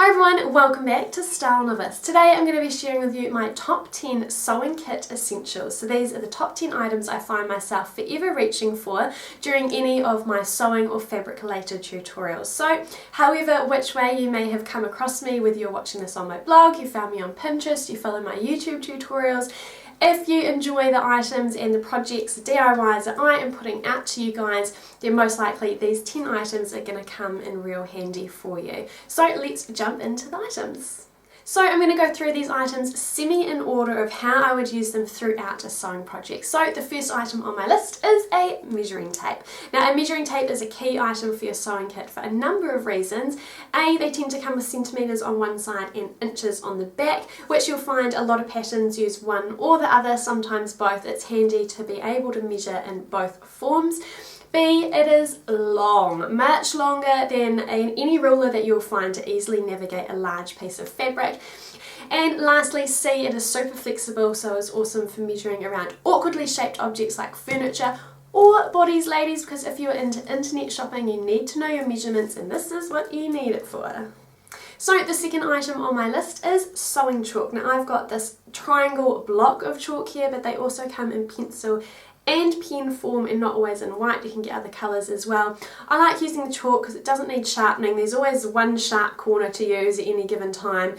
Hi everyone, welcome back to StyleNovice. Today I'm going to be sharing with you my top 10 sewing kit essentials. So these are the top 10 items I find myself forever reaching for during any of my sewing or fabric related tutorials. So however which way you may have come across me, whether you're watching this on my blog, you found me on Pinterest, you follow my YouTube tutorials, if you enjoy the items and the projects, the DIYs that I am putting out to you guys, then most likely these 10 items are going to come in real handy for you. So let's jump into the items. So I'm going to go through these items semi in order of how I would use them throughout a sewing project. So the first item on my list is a measuring tape. Now a measuring tape is a key item for your sewing kit for a number of reasons. A, they tend to come with centimetres on one side and inches on the back, which you'll find a lot of patterns use one or the other, sometimes both. It's handy to be able to measure in both forms. B, it is long, much longer than any ruler that you'll find to easily navigate a large piece of fabric. And lastly, C, it is super flexible, so it's awesome for measuring around awkwardly shaped objects like furniture or bodies, ladies, because if you're into internet shopping, you need to know your measurements, and this is what you need it for. So the second item on my list is sewing chalk. Now I've got this triangle block of chalk here, but they also come in pencil and pen form and not always in white. You can get other colours as well. I like using the chalk because it doesn't need sharpening. There's always one sharp corner to use at any given time.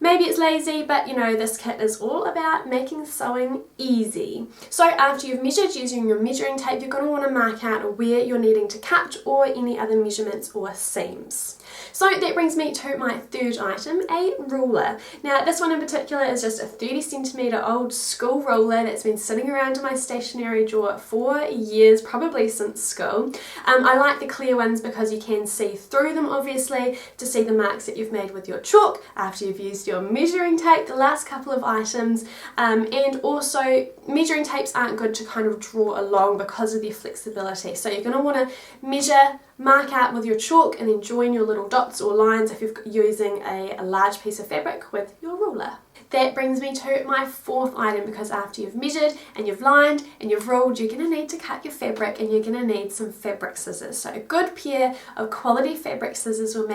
Maybe it's lazy, but you know, this kit is all about making sewing easy. So after you've measured using your measuring tape, you're going to want to mark out where you're needing to cut or any other measurements or seams. So that brings me to my third item, a ruler. Now this one in particular is just a 30cm old school ruler that's been sitting around in my stationery drawer for years, probably since school. I like the clear ones because you can see through them, obviously, to see the marks that you've made with your chalk after you've used your measuring tape, the last couple of items, and also measuring tapes aren't good to kind of draw along because of their flexibility. So you're going to want to measure, mark out with your chalk, and then join your little dots or lines if you're using a large piece of fabric with your ruler. That brings me to my fourth item, because after you've measured and you've lined and you've ruled, you're going to need to cut your fabric, and you're going to need some fabric scissors. So a good pair of quality fabric scissors will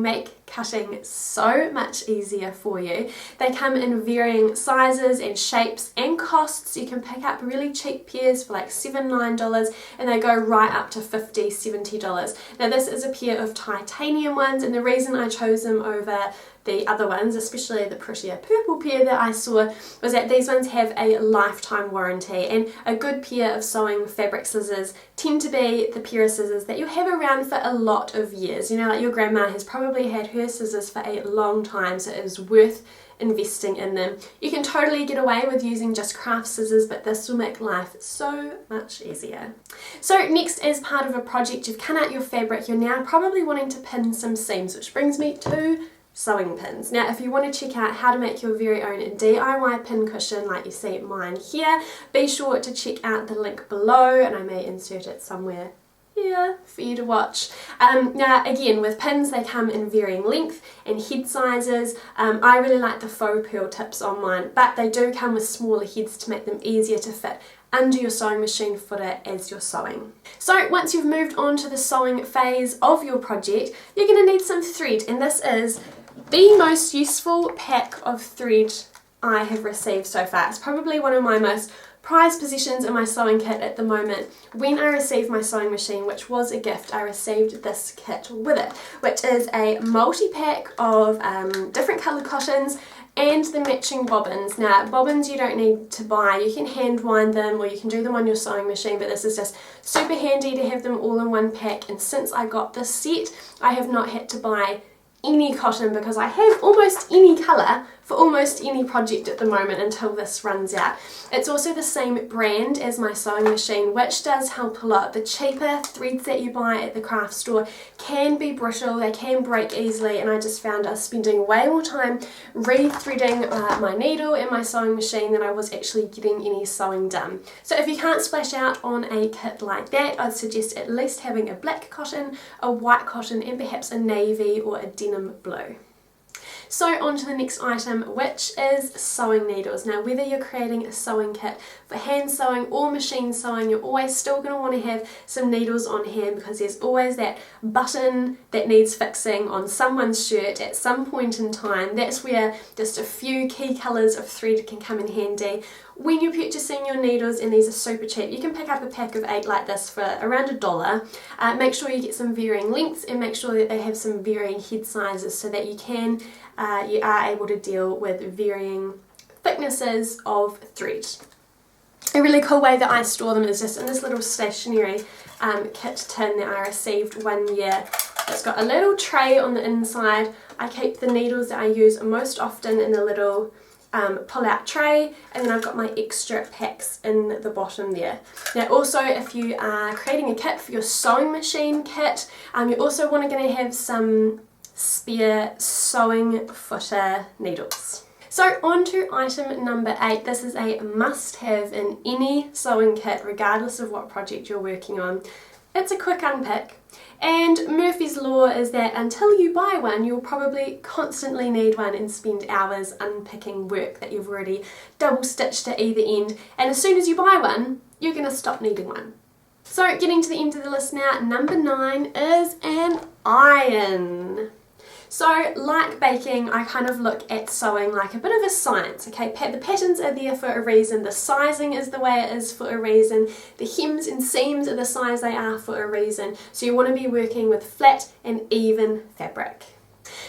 make cutting so much easier for you. They come in varying sizes and shapes and costs. You can pick up really cheap pairs for like $7, $9, and they go right up to $50, $70. Now this is a pair of titanium ones, and the reason I chose them over the other ones, especially the prettier purple pair that I saw, was that these ones have a lifetime warranty, and a good pair of sewing fabric scissors tend to be the pair of scissors that you have around for a lot of years. You know, like your grandma has probably had her scissors for a long time, so it is worth investing in them. You can totally get away with using just craft scissors, but this will make life so much easier. So next, as part of a project, you've cut out your fabric, you're now probably wanting to pin some seams, which brings me to sewing pins. Now if you want to check out how to make your very own DIY pin cushion like you see mine here, be sure to check out the link below, and I may insert it somewhere here for you to watch. Now again, with pins they come in varying length and head sizes. I really like the faux pearl tips on mine, but they do come with smaller heads to make them easier to fit under your sewing machine footer as you're sewing. So once you've moved on to the sewing phase of your project, you're going to need some thread, and this is the most useful pack of thread I have received so far. It's probably one of my most prized possessions in my sewing kit at the moment. When I received my sewing machine, which was a gift, I received this kit with it, which is a multi-pack of different coloured cottons and the matching bobbins. Now bobbins you don't need to buy, you can hand wind them or you can do them on your sewing machine, but this is just super handy to have them all in one pack. And since I got this set, I have not had to buy any cotton because I have almost any colour for almost any project at the moment until this runs out. It's also the same brand as my sewing machine, which does help a lot. The cheaper threads that you buy at the craft store can be brittle, they can break easily, and I just found I was spending way more time re-threading my needle in my sewing machine than I was actually getting any sewing done. So if you can't splash out on a kit like that, I'd suggest at least having a black cotton, a white cotton, and perhaps a navy or a denim blue. So on to the next item, which is sewing needles. Now whether you're creating a sewing kit for hand sewing or machine sewing, you're always still going to want to have some needles on hand, because there's always that button that needs fixing on someone's shirt at some point in time. That's where just a few key colours of thread can come in handy. When you're purchasing your needles, and these are super cheap, you can pick up a pack of 8 like this for around $1. Make sure you get some varying lengths and make sure that they have some varying head sizes so that you are able to deal with varying thicknesses of thread. A really cool way that I store them is just in this little stationery kit tin that I received one year. It's got a little tray on the inside. I keep the needles that I use most often in a little pull-out tray, and then I've got my extra packs in the bottom there. Now also, if you are creating a kit for your sewing machine kit, you also want to have some spare sewing footer needles. So on to item number 8. This is a must-have in any sewing kit, regardless of what project you're working on. It's a quick unpick. And Murphy's Law is that until you buy one, you'll probably constantly need one and spend hours unpicking work that you've already double stitched at either end. And as soon as you buy one, you're going to stop needing one. So getting to the end of the list now, number 9 is an iron. So like baking, I kind of look at sewing like a bit of a science, okay? The patterns are there for a reason, the sizing is the way it is for a reason, the hems and seams are the size they are for a reason. So you want to be working with flat and even fabric.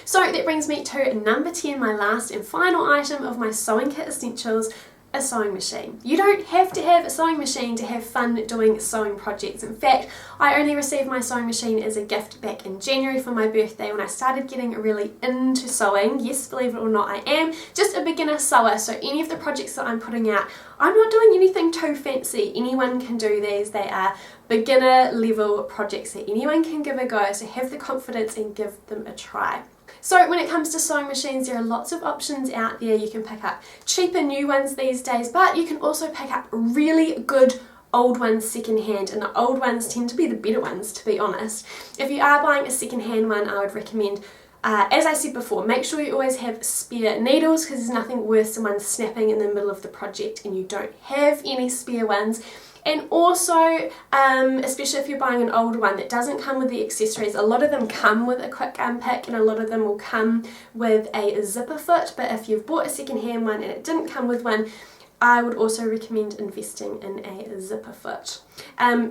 So that brings me to number 10, my last and final item of my sewing kit essentials, a sewing machine. You don't have to have a sewing machine to have fun doing sewing projects. In fact, I only received my sewing machine as a gift back in January for my birthday when I started getting really into sewing. Yes, believe it or not, I am just a beginner sewer, so any of the projects that I'm putting out, I'm not doing anything too fancy. Anyone can do these. They are beginner level projects that anyone can give a go, so have the confidence and give them a try. So when it comes to sewing machines, there are lots of options out there. You can pick up cheaper new ones these days, but you can also pick up really good old ones secondhand, and the old ones tend to be the better ones, to be honest. If you are buying a secondhand one, I would recommend, as I said before, make sure you always have spare needles, because there's nothing worse than one snapping in the middle of the project and you don't have any spare ones. And also, especially if you're buying an older one that doesn't come with the accessories, a lot of them come with a quick unpick and a lot of them will come with a zipper foot, but if you've bought a second-hand one and it didn't come with one, I would also recommend investing in a zipper foot.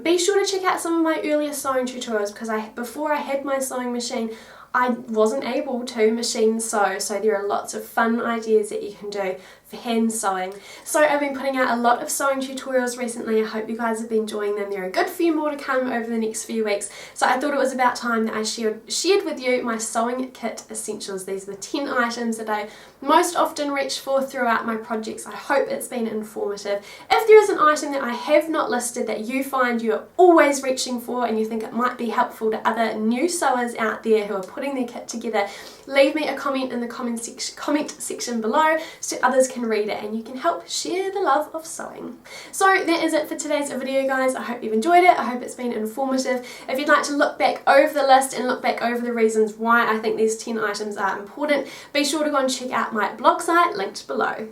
Be sure to check out some of my earlier sewing tutorials, because before I had my sewing machine, I wasn't able to machine sew, so there are lots of fun ideas that you can do for hand sewing. So I've been putting out a lot of sewing tutorials recently. I hope you guys have been enjoying them. There are a good few more to come over the next few weeks, so I thought it was about time that I shared with you my sewing kit essentials. These are the 10 items that I most often reach for throughout my projects. I hope it's been informative. If there is an item that I have not listed that you find you're always reaching for and you think it might be helpful to other new sewers out there who are putting their kit together, leave me a comment in the comment section below so others can read it and you can help share the love of sewing. So that is it for today's video, guys. I hope you've enjoyed it. I hope it's been informative. If you'd like to look back over the list and look back over the reasons why I think these 10 items are important, be sure to go and check out my blog site linked below.